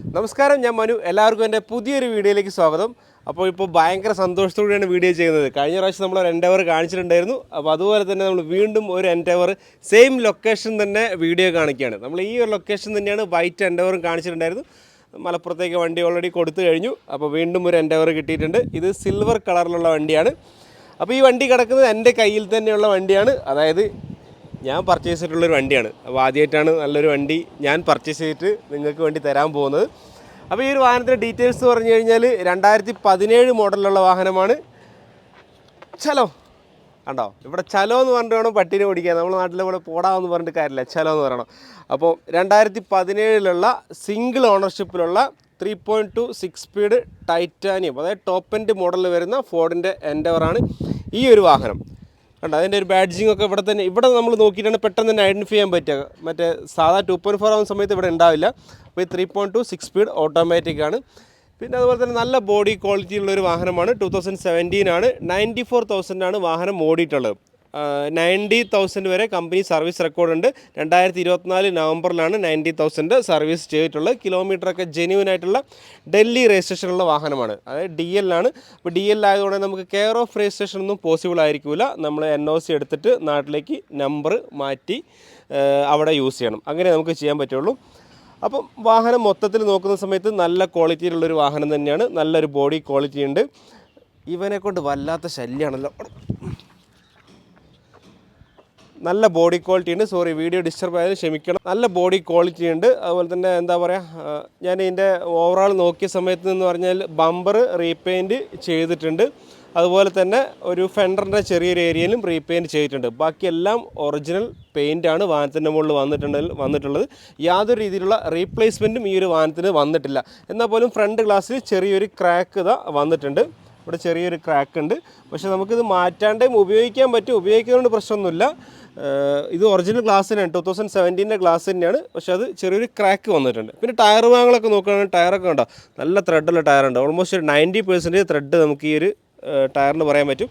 നമസ്കാരം, ഞാൻ മനു. എല്ലാവർക്കും എൻ്റെ പുതിയൊരു വീഡിയോയിലേക്ക് സ്വാഗതം. അപ്പോൾ ഇപ്പോൾ ഭയങ്കര സന്തോഷത്തോടെയാണ് വീഡിയോ ചെയ്യുന്നത്. കഴിഞ്ഞ പ്രാവശ്യം നമ്മൾ ഒരു എൻഡവർ കാണിച്ചിട്ടുണ്ടായിരുന്നു. അപ്പോൾ അതുപോലെ തന്നെ നമ്മൾ വീണ്ടും ഒരു എൻഡവർ സെയിം ലൊക്കേഷൻ തന്നെ വീഡിയോ കാണിക്കുകയാണ്. നമ്മൾ ഈ ഒരു ലൊക്കേഷൻ തന്നെയാണ് വൈറ്റ് എൻഡവറും കാണിച്ചിട്ടുണ്ടായിരുന്നു. മലപ്പുറത്തേക്ക് വണ്ടി ഓൾറെഡി കൊടുത്തു കഴിഞ്ഞു. അപ്പോൾ വീണ്ടും ഒരു എൻഡവർ കിട്ടിയിട്ടുണ്ട്. ഇത് സിൽവർ കളറിലുള്ള വണ്ടിയാണ്. അപ്പോൾ ഈ വണ്ടി കിടക്കുന്നത് എൻ്റെ കയ്യിൽ തന്നെയുള്ള വണ്ടിയാണ്. അതായത് ഞാൻ പർച്ചേസ് ചെയ്തിട്ടുള്ളൊരു വണ്ടിയാണ്. അപ്പോൾ ആദ്യമായിട്ടാണ് നല്ലൊരു വണ്ടി ഞാൻ പർച്ചേസ് ചെയ്തിട്ട് നിങ്ങൾക്ക് വേണ്ടി തരാൻ പോകുന്നത്. അപ്പോൾ ഈ ഒരു വാഹനത്തിൻ്റെ ഡീറ്റെയിൽസ് പറഞ്ഞു കഴിഞ്ഞാൽ 2017 മോഡലിലുള്ള വാഹനമാണ്. ചലോ കണ്ടോ, ഇവിടെ ചലോ എന്ന് പറഞ്ഞിട്ട് വേണം പട്ടീനെ ഓടിക്കാൻ. നമ്മുടെ നാട്ടിലെ ഇവിടെ പോടാമെന്ന് പറഞ്ഞിട്ട് കാര്യമില്ല, ചലോ എന്ന് പറയണം. അപ്പോൾ 2017 സിംഗിൾ ഓണർഷിപ്പിലുള്ള 3.2 6 സ്പീഡ് ടൈറ്റാനിയം, അതായത് ടോപ്പ് എൻഡ് മോഡലിൽ വരുന്ന ഫോർഡിൻ്റെ എൻഡവറാണ് ഈ ഒരു വാഹനം. കണ്ടോ, അതിൻ്റെ ഒരു ബാഡ്ജിങ് ഒക്കെ ഇവിടെ നമ്മൾ നോക്കിയിട്ടാണ് പെട്ടെന്ന് തന്നെ ഐഡൻറ്റിഫൈ ചെയ്യാൻ പറ്റുക. മറ്റേ സാധാ 2.4 ആവുന്ന സമയത്ത് ഇവിടെ ഉണ്ടാവില്ല. അപ്പോൾ ഈ 3.2 6 സ്പീഡ് ഓട്ടോമാറ്റിക് ആണ്. പിന്നെ അതുപോലെ തന്നെ നല്ല ബോഡി ക്വാളിറ്റി ഉള്ളൊരു വാഹനമാണ്. 2017 ആണ്. 94,000 ആണ് വാഹനം ഓടിയിട്ടുള്ളത്. 90,000 വരെ കമ്പനി സർവീസ് റെക്കോർഡുണ്ട്. 2024 നവംബറിലാണ് 90,000 സർവീസ് ചെയ്തിട്ടുള്ളത്. കിലോമീറ്ററൊക്കെ ജെന്യൂൻ ആയിട്ടുള്ള ഡൽഹി രജിസ്ട്രേഷനുള്ള വാഹനമാണ്. അതായത് DL ആണ്. അപ്പോൾ DL ആയതുകൊണ്ട് നമുക്ക് കെയർ ഓഫ് രജിസ്ട്രേഷൻ ഒന്നും പോസിബിൾ ആയിരിക്കില്ല. നമ്മൾ NOC എടുത്തിട്ട് നാട്ടിലേക്ക് നമ്പർ മാറ്റി അവിടെ യൂസ് ചെയ്യണം. അങ്ങനെ നമുക്ക് ചെയ്യാൻ പറ്റുള്ളൂ. അപ്പം വാഹനം മൊത്തത്തിൽ നോക്കുന്ന സമയത്ത് നല്ല ക്വാളിറ്റിയിലുള്ളൊരു വാഹനം തന്നെയാണ്. നല്ലൊരു ബോഡി ക്വാളിറ്റി ഉണ്ട്. ഇവനെ കൊണ്ട് വല്ലാത്ത ശല്യമാണല്ലോ. നല്ല ബോഡി ക്വാളിറ്റി ഉണ്ട്. സോറി, വീഡിയോ ഡിസ്റ്റർബ് ആയാലും ക്ഷമിക്കണം. നല്ല ബോഡി ക്വാളിറ്റി ഉണ്ട്. അതുപോലെ തന്നെ എന്താ പറയുക, ഞാൻ ഇതിൻ്റെ ഓവറോൾ നോക്കിയ സമയത്ത് എന്ന് പറഞ്ഞാൽ ബമ്പർ റീപെയിൻറ്റ് ചെയ്തിട്ടുണ്ട്. അതുപോലെ തന്നെ ഒരു ഫെൻഡറിൻ്റെ ചെറിയൊരു ഏരിയയിലും റീപെയിൻറ്റ് ചെയ്തിട്ടുണ്ട്. ബാക്കിയെല്ലാം ഒറിജിനൽ പെയിൻ്റാണ് വാഹനത്തിൻ്റെ മുകളിൽ വന്നിട്ടുള്ളത്. യാതൊരു രീതിയിലുള്ള റീപ്ലേസ്മെൻറ്റും ഈ ഒരു വാഹനത്തിന് വന്നിട്ടില്ല. എന്നാൽ പോലും ഫ്രണ്ട് ഗ്ലാസ്സിൽ ചെറിയൊരു ക്രാക്ക് വന്നിട്ടുണ്ട്. ഇവിടെ ചെറിയൊരു ക്രാക്ക് ഉണ്ട്. പക്ഷേ നമുക്കിത് മാറ്റാണ്ടേയും ഉപയോഗിക്കാൻ പറ്റും. ഉപയോഗിക്കുന്നതുകൊണ്ട് പ്രശ്നമൊന്നുമില്ല. ഇത് ഒറിജിനൽ ഗ്ലാസ് തന്നെയാണ്, 2017 ഗ്ലാസ് തന്നെയാണ്. പക്ഷേ അത് ചെറിയൊരു ക്രാക്ക് വന്നിട്ടുണ്ട്. പിന്നെ ടയർ ഭാഗങ്ങളൊക്കെ നോക്കുകയാണെങ്കിൽ ടയറൊക്കെ ഉണ്ടോ, നല്ല ത്രെഡുള്ള ടയറുണ്ട്. ഓൾമോസ്റ്റ് 90% ത്രെഡ് നമുക്ക് ഈ ഒരു ടയറിന് പറയാൻ പറ്റും.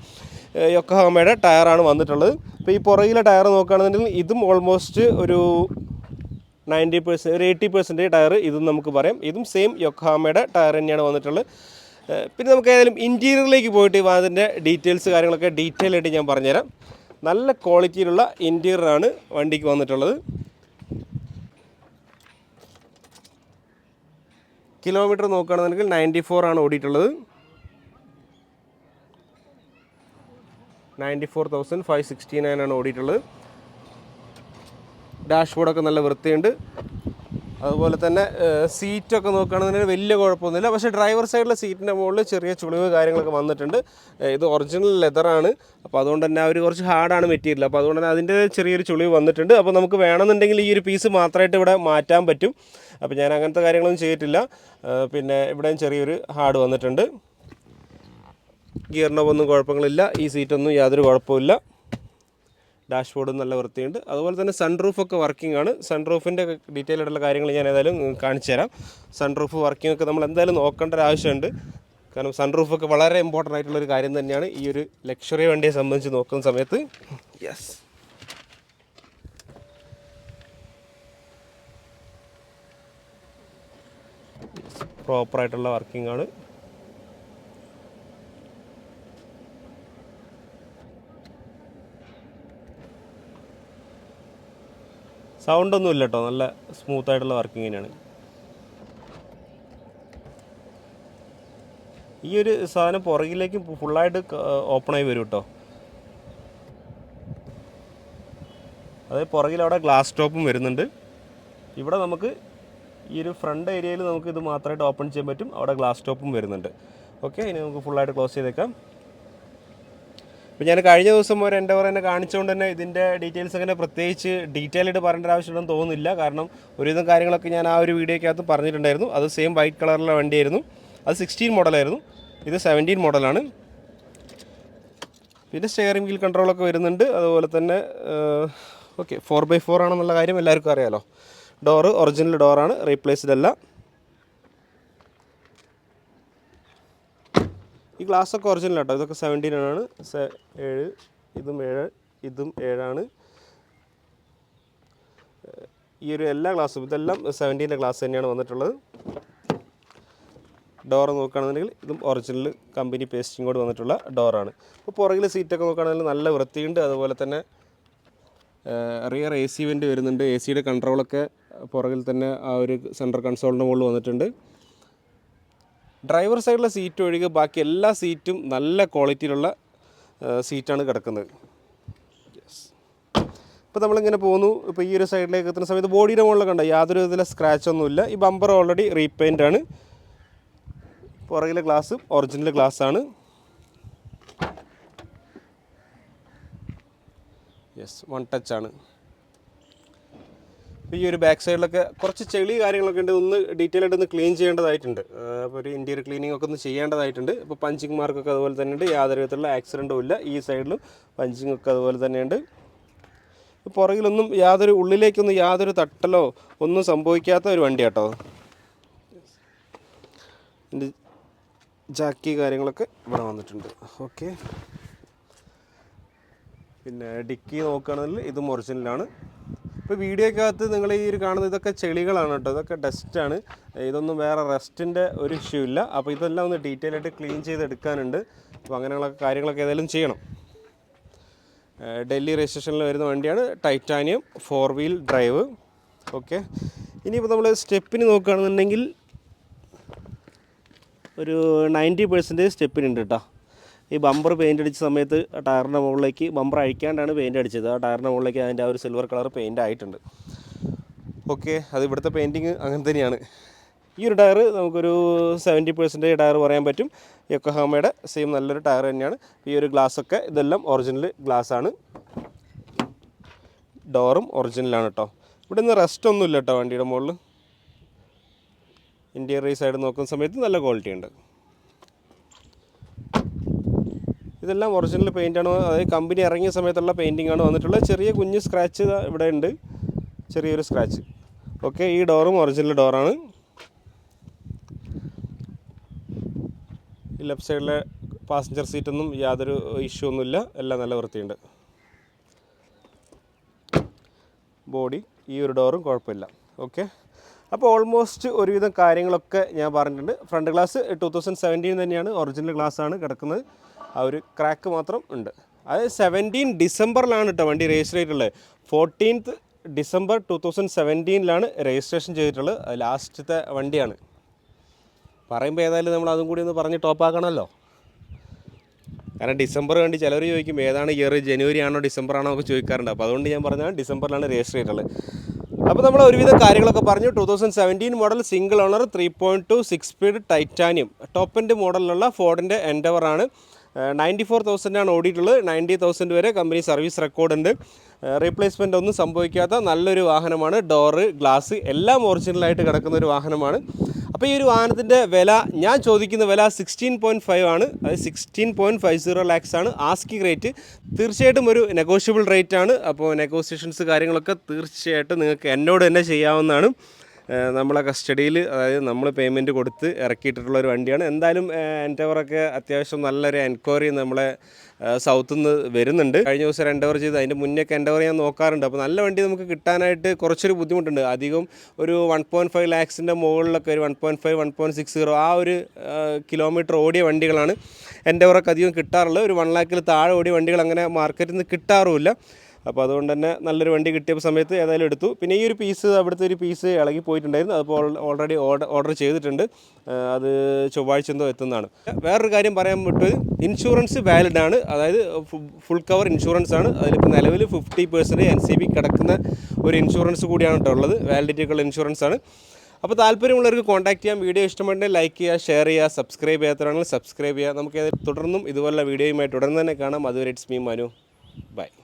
യൊക്കോഹാമയുടെ ടയറാണ് വന്നിട്ടുള്ളത്. ഇപ്പോൾ ഈ പുറകിലെ ടയർ നോക്കുകയാണെന്നുണ്ടെങ്കിൽ ഇതും ഓൾമോസ്റ്റ് ഒരു 90%, ഒരു 80% ടയർ ഇതും നമുക്ക് പറയാം. ഇതും സെയിം യൊക്കോഹാമയുടെ ടയർ തന്നെയാണ് വന്നിട്ടുള്ളത്. പിന്നെ നമുക്ക് ഏതായാലും ഇൻറ്റീരിയറിലേക്ക് പോയിട്ട് അതിൻ്റെ ഡീറ്റെയിൽസ് കാര്യങ്ങളൊക്കെ ഡീറ്റെയിൽ ആയിട്ട് ഞാൻ പറഞ്ഞുതരാം. നല്ല ക്വാളിറ്റിയിലുള്ള ഇൻറ്റീരിയറാണ് വണ്ടിക്ക് വന്നിട്ടുള്ളത്. കിലോമീറ്റർ നോക്കുകയാണെന്നുണ്ടെങ്കിൽ 94 ആണ് ഓടിയിട്ടുള്ളത്. 94,569 ആണ് ഓടിയിട്ടുള്ളത്. ഡാഷ്ബോർഡൊക്കെ നല്ല വൃത്തിയുണ്ട്. അതുപോലെ തന്നെ സീറ്റൊക്കെ നോക്കുകയാണെന്നുണ്ടെങ്കിൽ വലിയ കുഴപ്പമൊന്നുമില്ല. പക്ഷേ ഡ്രൈവർ സൈഡിലെ സീറ്റിൻ്റെ മുകളിൽ ചെറിയ ചുളിവ് കാര്യങ്ങളൊക്കെ വന്നിട്ടുണ്ട്. ഇത് ഒറിജിനൽ ലെതറാണ്. അപ്പോൾ അതുകൊണ്ട് തന്നെ അവർ കുറച്ച് ഹാർഡാണ് മെറ്റീരിയൽ. അപ്പോൾ അതുകൊണ്ട് തന്നെ അതിൻ്റെ ചെറിയൊരു ചുളിവ് വന്നിട്ടുണ്ട്. അപ്പോൾ നമുക്ക് വേണമെന്നുണ്ടെങ്കിൽ ഈ ഒരു പീസ് മാത്രമായിട്ട് ഇവിടെ മാറ്റാൻ പറ്റും. അപ്പോൾ ഞാൻ അങ്ങനത്തെ കാര്യങ്ങളൊന്നും ചെയ്തിട്ടില്ല. പിന്നെ ഇവിടെയും ചെറിയൊരു ഹാർഡ് വന്നിട്ടുണ്ട്. ഗിയറിനൊന്നും കുഴപ്പങ്ങളില്ല. ഈ സീറ്റൊന്നും യാതൊരു കുഴപ്പമില്ല. ഡാഷ്ബോർഡും നല്ല വൃത്തിയുണ്ട്. അതുപോലെ തന്നെ സൺറൂഫൊക്കെ വർക്കിംഗ് ആണ്. സൺറൂഫിൻ്റെ ഡീറ്റെയിൽ ആയിട്ടുള്ള കാര്യങ്ങൾ ഞാൻ ഏതായാലും കാണിച്ചു തരാം. സൺറൂഫ് വർക്കിംഗ് ഒക്കെ നമ്മൾ എന്തായാലും നോക്കേണ്ട ഒരു ആവശ്യമുണ്ട്. കാരണം സൺറൂഫൊക്കെ വളരെ ഇമ്പോർട്ടൻ്റ് ആയിട്ടുള്ളൊരു കാര്യം തന്നെയാണ് ഈ ഒരു ലക്ഷറി വണ്ടിയെ സംബന്ധിച്ച് നോക്കുന്ന സമയത്ത്. യെസ്, പ്രോപ്പറായിട്ടുള്ള വർക്കിംഗ് ആണ്. സൗണ്ടൊന്നും ഇല്ല കേട്ടോ, നല്ല സ്മൂത്തായിട്ടുള്ള വർക്കിംഗ് തന്നെയാണ്. ഈ ഒരു സാധനം പുറകിലേക്ക് ഫുള്ളായിട്ട് ഓപ്പണായി വരും കേട്ടോ. അതായത് പുറകിൽ അവിടെ ഗ്ലാസ് ടോപ്പും വരുന്നുണ്ട്. ഇവിടെ നമുക്ക് ഈ ഒരു ഫ്രണ്ട് ഏരിയയിൽ നമുക്ക് ഇത് മാത്രമായിട്ട് ഓപ്പൺ ചെയ്യാൻ പറ്റും. അവിടെ ഗ്ലാസ് ടോപ്പും വരുന്നുണ്ട്. ഓക്കെ, ഇനി നമുക്ക് ഫുള്ളായിട്ട് ക്ലോസ് ചെയ്തേക്കാം. ഇപ്പോൾ ഞാൻ കഴിഞ്ഞ ദിവസം ഒരു എൻഡവർ തന്നെ കാണിച്ചുകൊണ്ട് തന്നെ ഇതിൻ്റെ ഡീറ്റെയിൽസ് അങ്ങനെ പ്രത്യേകിച്ച് ഡീറ്റെയിൽ ആയിട്ട് പറയേണ്ട ആവശ്യമുണ്ടെന്ന് തോന്നുന്നില്ല. കാരണം ഒരുവിധം കാര്യങ്ങളൊക്കെ ഞാൻ ആ ഒരു വീഡിയോയ്ക്കകത്ത് പറഞ്ഞിട്ടുണ്ടായിരുന്നു. അത് സെയിം വൈറ്റ് കളറിലുള്ള വണ്ടിയായിരുന്നു. അത് 16 മോഡലായിരുന്നു. ഇത് 17 മോഡലാണ്. പിന്നെ സ്റ്റിയറിംഗ് വീൽ കൺട്രോളൊക്കെ വരുന്നുണ്ട്. അതുപോലെ തന്നെ ഓക്കെ, 4x4 ആണെന്നുള്ള കാര്യം എല്ലാവർക്കും അറിയാമല്ലോ. ഡോറ് ഒറിജിനൽ ഡോറാണ്, റീപ്ലേസ്ഡ് അല്ല. ഈ ഗ്ലാസ്സൊക്കെ ഒറിജിനൽ കേട്ടോ. ഇതൊക്കെ 17 ആണ്. 7, ഇതും 7, ഇതും 7 ആണ്. ഈ ഒരു എല്ലാ ഗ്ലാസ്സും ഇതെല്ലാം 17 ഗ്ലാസ് തന്നെയാണ് വന്നിട്ടുള്ളത്. ഡോർ നോക്കുകയാണെന്നുണ്ടെങ്കിൽ ഇതും ഒറിജിനൽ കമ്പനി പേസ്റ്റിങ്ങോട് വന്നിട്ടുള്ള ഡോറാണ്. അപ്പോൾ പുറകിൽ സീറ്റൊക്കെ നോക്കുകയാണെങ്കിൽ നല്ല വൃത്തിയുണ്ട്. അതുപോലെ തന്നെ റിയർ AC വെൻ്റ് വരുന്നുണ്ട്. AC കൺട്രോളൊക്കെ പുറകിൽ തന്നെ ആ ഒരു സെൻട്രൽ കൺസോളിൻ്റെ മുകളിൽ വന്നിട്ടുണ്ട്. ഡ്രൈവർ സൈഡിലെ സീറ്റ് ഒഴികെ ബാക്കി എല്ലാ സീറ്റും നല്ല ക്വാളിറ്റിയിലുള്ള സീറ്റാണ് കിടക്കുന്നത്. ഇപ്പോൾ നമ്മളിങ്ങനെ പോകുന്നു. ഇപ്പോൾ ഈ ഒരു സൈഡിലേക്ക് എത്തുന്ന സമയത്ത് ബോഡിയുടെ മുകളിലൊക്കെ ഉണ്ട്, യാതൊരു വിധത്തിലെ സ്ക്രാച്ചൊന്നുമില്ല. ഈ ബമ്പർ ഓൾറെഡി റീപെയിൻ്റ് ആണ്. പുറകിലെ ഗ്ലാസ് ഒറിജിനൽ ഗ്ലാസ്സാണ്. വൺ ടച്ച് ആണ്. ഈ ഒരു ബാക്ക് സൈഡിലൊക്കെ കുറച്ച് ചെളി കാര്യങ്ങളൊക്കെ ഉണ്ട്. ഒന്ന് ഡീറ്റെയിൽ ആയിട്ട് ഒന്ന് ക്ലീൻ ചെയ്യേണ്ടതായിട്ടുണ്ട്. അപ്പോൾ ഒരു ഇൻറ്റീരിയർ ക്ലീനിങ് ഒക്കെ ഒന്ന് ചെയ്യേണ്ടതായിട്ടുണ്ട്. ഇപ്പോൾ പഞ്ചിങ് മാർക്കൊക്കെ അതുപോലെ തന്നെ ഉണ്ട്. യാതൊരു വിധത്തിലുള്ള ആക്സിഡൻറ്റും ഇല്ല. ഈ സൈഡിലും പഞ്ചിങ് ഒക്കെ അതുപോലെ തന്നെയുണ്ട്. പുറകിലൊന്നും യാതൊരു ഉള്ളിലേക്കൊന്നും യാതൊരു തട്ടലോ ഒന്നും സംഭവിക്കാത്ത ഒരു വണ്ടി കേട്ടോ. ഇതിൻ്റെ ജാക്കി കാര്യങ്ങളൊക്കെ ഇവിടെ വന്നിട്ടുണ്ട്. ഓക്കെ, പിന്നെ ഡിക്കി നോക്കുകയാണെങ്കിൽ ഇതും ഒറിജിനലാണ്. ഇപ്പോൾ വീഡിയോക്കകത്ത് നിങ്ങൾ ഈ ഒരു കാണുന്നത് ഇതൊക്കെ ചെളികളാണ് കേട്ടോ, ഇതൊക്കെ ഡസ്റ്റാണ്. ഇതൊന്നും വേറെ റെസ്റ്റിൻ്റെ ഒരു ഇഷ്യൂ ഇല്ല. അപ്പോൾ ഇതെല്ലാം ഒന്ന് ഡീറ്റെയിൽ ആയിട്ട് ക്ലീൻ ചെയ്തെടുക്കാനുണ്ട്. അപ്പോൾ അങ്ങനെയുള്ള കാര്യങ്ങളൊക്കെ ഏതായാലും ചെയ്യണം. ഡൽഹി രജിസ്ട്രേഷനിൽ വരുന്ന വണ്ടിയാണ്. Titanium 4 wheel drive. ഓക്കെ, ഇനിയിപ്പോൾ നമ്മൾ സ്റ്റെപ്പിന് നോക്കുകയാണെന്നുണ്ടെങ്കിൽ ഒരു 90% സ്റ്റെപ്പിനുണ്ട് കേട്ടോ. ഈ ബമ്പർ പെയിൻ്റ് അടിച്ച സമയത്ത് ടയറിൻ്റെ മുകളിലേക്ക് ബമ്പർ അഴിക്കാണ്ടാണ് പെയിൻ്റ് അടിച്ചത്. ആ ടയറിൻ്റെ മുകളിലേക്ക് അതിൻ്റെ ആ ഒരു സിൽവർ കളർ പെയിൻ്റ് ആയിട്ടുണ്ട്. ഓക്കെ, അത് ഇവിടുത്തെ പെയിൻറ്റിങ് അങ്ങനെ തന്നെയാണ്. ഈ ഒരു ടയർ നമുക്കൊരു 70% ടയർ പറയാൻ പറ്റും. യൊക്കോഹാമയുടെ സെയിം നല്ലൊരു ടയർ തന്നെയാണ്. ഈ ഒരു ഗ്ലാസ്സൊക്കെ ഇതെല്ലാം ഒറിജിനൽ ഗ്ലാസ്സാണ്. ഡോറും ഒറിജിനലാണ് കേട്ടോ. ഇവിടെ നിന്ന് റെസ്റ്റ് ഒന്നും ഇല്ല കേട്ടോ വണ്ടിയുടെ മുകളിൽ. ഇൻറ്റീരിയർ സൈഡ് നോക്കുന്ന സമയത്ത് നല്ല ക്വാളിറ്റി ഉണ്ട്. ഇതെല്ലാം ഒറിജിനൽ പെയിൻ്റാണ്. അതായത് കമ്പനി ഇറങ്ങിയ സമയത്തുള്ള പെയിൻറ്റിങ്ങാണ് വന്നിട്ടുള്ളത്. ചെറിയ കുഞ്ഞ് സ്ക്രാച്ച് ഇവിടെ ഉണ്ട്, ചെറിയൊരു സ്ക്രാച്ച്. ഓക്കെ, ഈ ഡോറും ഒറിജിനൽ ഡോറാണ്. ഈ ലെഫ്റ്റ് സൈഡിലെ പാസഞ്ചർ സീറ്റൊന്നും യാതൊരു ഇഷ്യൂ ഒന്നുമില്ല, എല്ലാം നല്ല വൃത്തിയുണ്ട്. ബോഡി ഈ ഒരു ഡോറും കുഴപ്പമില്ല. ഓക്കെ, അപ്പോൾ ഓൾമോസ്റ്റ് ഒരുവിധം കാര്യങ്ങളൊക്കെ ഞാൻ പറഞ്ഞിട്ടുണ്ട്. ഫ്രണ്ട് ഗ്ലാസ് 2017 തന്നെയാണ്, ഒറിജിനൽ ഗ്ലാസ്സാണ് കിടക്കുന്നത്. ആ ഒരു ക്രാക്ക് മാത്രം ഉണ്ട്. അത് 17 ഡിസംബറിലാണ് കേട്ടോ വണ്ടി രജിസ്റ്റർ ചെയ്തിട്ടുള്ളത്. 14 ഡിസംബർ 2017 രജിസ്ട്രേഷൻ ചെയ്തിട്ടുള്ളത്. അത് ലാസ്റ്റത്തെ വണ്ടിയാണ്. പറയുമ്പോൾ ഏതായാലും നമ്മൾ അതും കൂടി ഒന്ന് പറഞ്ഞ് ടോപ്പാക്കണമല്ലോ. കാരണം ഡിസംബർ വണ്ടി ചിലർ ചോദിക്കും ഏതാണ് ഇയർ, ജനുവരി ആണോ ഡിസംബർ ആണോ ഒക്കെ ചോദിക്കാറുണ്ട്. അപ്പോൾ അതുകൊണ്ട് ഞാൻ പറഞ്ഞാൽ ഡിസംബറിലാണ് രജിസ്റ്റർ ചെയ്തിട്ടുള്ളത്. അപ്പോൾ നമ്മൾ ഒരുവിധം കാര്യങ്ങളൊക്കെ പറഞ്ഞു. 2017 model single owner 3.2 6 speed titanium top end മോഡലിലുള്ള ഫോർഡിൻ്റെ എൻഡവറാണ്. 94,000 ഓടിയിട്ടുള്ളത്. 90,000 വരെ കമ്പനി സർവീസ് റെക്കോർഡുണ്ട്. റീപ്ലേസ്മെൻ്റ് ഒന്നും സംഭവിക്കാത്ത നല്ലൊരു വാഹനമാണ്. ഡോറ്, ഗ്ലാസ് എല്ലാം ഒറിജിനലായിട്ട് കിടക്കുന്ന ഒരു വാഹനമാണ്. അപ്പോൾ ഈ ഒരു വാഹനത്തിൻ്റെ വില ഞാൻ ചോദിക്കുന്ന വില 16.5 ആണ്. അത് 16.50 lakhs ആണ് ആസ്കിംഗ് റേറ്റ്. തീർച്ചയായിട്ടും ഒരു നെഗോഷ്യബിൾ റേറ്റ് ആണ്. അപ്പോൾ നെഗോസിയേഷൻസ് കാര്യങ്ങളൊക്കെ തീർച്ചയായിട്ടും നിങ്ങൾക്ക് എന്നോട് തന്നെ ചെയ്യാവുന്നതാണ്. നമ്മളെ കസ്റ്റഡിയിൽ, അതായത് നമ്മൾ പേയ്മെൻറ്റ് കൊടുത്ത് ഇറക്കിയിട്ടുള്ള ഒരു വണ്ടിയാണ്. എന്തായാലും എൻഡവറൊക്കെ അത്യാവശ്യം നല്ലൊരു എൻക്വയറി നമ്മളെ സൗത്തിൽ നിന്ന് വരുന്നുണ്ട്. കഴിഞ്ഞ ദിവസം ഒരു എൻഡവർ ചെയ്ത് അതിൻ്റെ മുന്നേക്ക് എൻഡവർ ഞാൻ നോക്കാറുണ്ട്. അപ്പോൾ നല്ല വണ്ടി നമുക്ക് കിട്ടാനായിട്ട് കുറച്ചൊരു ബുദ്ധിമുട്ടുണ്ട്. അധികം ഒരു 1.5 lakhs മുകളിലൊക്കെ ഒരു 1.5 1.60 ആ ഒരു കിലോമീറ്റർ ഓടിയ വണ്ടികളാണ് എൻഡവറൊക്കെ അധികം കിട്ടാറുള്ളത്. ഒരു 1 lakhൽ താഴെ ഓടിയ വണ്ടികൾ അങ്ങനെ മാർക്കറ്റിൽ നിന്ന് കിട്ടാറുമില്ല. അപ്പോൾ അതുകൊണ്ട് തന്നെ നല്ലൊരു വണ്ടി കിട്ടിയ സമയത്ത് ഏതായാലും എടുത്തു. പിന്നെ ഈ ഒരു പീസ്, അവിടുത്തെ ഒരു പീസ് ഇളകി പോയിട്ടുണ്ടായിരുന്നു. അതിപ്പോൾ ഓൾറെഡി ഓർഡർ ചെയ്തിട്ടുണ്ട്. അത് ചൊവ്വാഴ്ച എന്തോ എത്തുന്നതാണ്. വേറൊരു കാര്യം പറയാൻ വിട്ടത്, ഇൻഷുറൻസ് വാലിഡ് ആണ്. അതായത് ഫുൾ കവർ ഇൻഷുറൻസ് ആണ്. അതിലിപ്പോൾ നിലവിൽ 50% NCB കിടക്കുന്ന ഒരു ഇൻഷുറൻസ് കൂടിയാണ് കേട്ടോ ഉള്ളത്. വാലിഡിറ്റിയൊക്കെയുള്ള ഇൻഷുറൻസ് ആണ്. അപ്പോൾ താല്പര്യമുള്ളവർക്ക് കോൺടാക്ട് ചെയ്യാം. വീഡിയോ ഇഷ്ടമുണ്ടെങ്കിൽ ലൈക്ക് ചെയ്യുക, ഷെയർ ചെയ്യുക, സബ്സ്ക്രൈബ് ചെയ്യാത്തവരാണെങ്കിൽ സബ്സ്ക്രൈബ് ചെയ്യുക. നമുക്ക് തുടർന്നും ഇതുപോലുള്ള വീഡിയോയുമായിട്ട് ഉടൻ തന്നെ കാണാം. അതുവരെ ഇറ്റ്സ് മീ മനു. ബൈ.